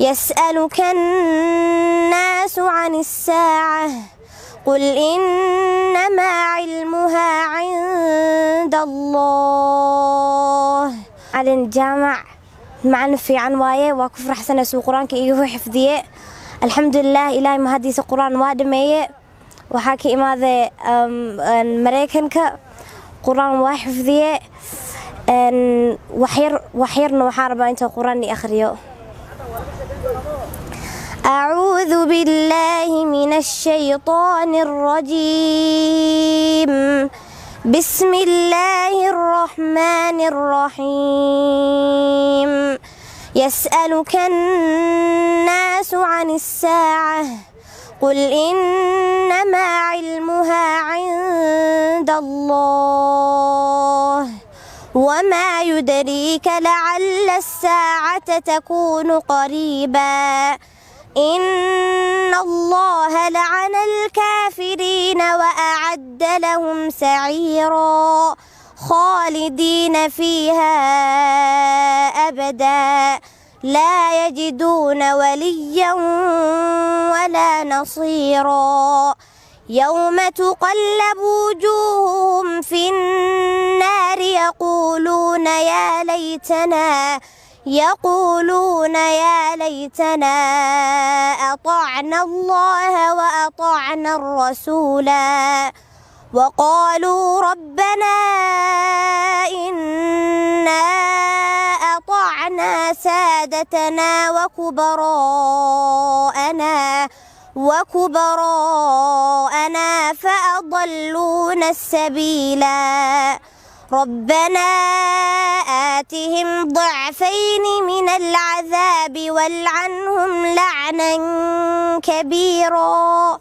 يسألك الناس عن الساعة قل إنما علمها عند الله. على الجامع معنا في عنواية وكفر حسن سو قرآن كإيوه حفظيه الحمد لله إلهي ما هديس القرآن وادمية وحاكي ماذا مريكنك قرآن وحفظيه وحيرنا وحاربا أنت قرآن أخريو. أعوذ بالله من الشيطان الرجيم. بسم الله الرحمن الرحيم. يسألك الناس عن الساعة قل إنما علمها عند الله وما يدريك لعل الساعة تكون قريبا. إن الله لعن الكافرين وأعد لهم سعيرا خالدين فيها أبدا لا يجدون وليا ولا نصيرا. يوم تقلب وجوههم في النار يقولون يا ليتنا أطعنا الله وأطعنا الرسولا وقالوا ربنا إنا أطعنا سادتنا وكبراءنا فأضلونا السبيلا. ربنا آتهم ضعفين من العذاب والعنهم لعنا كبيرا.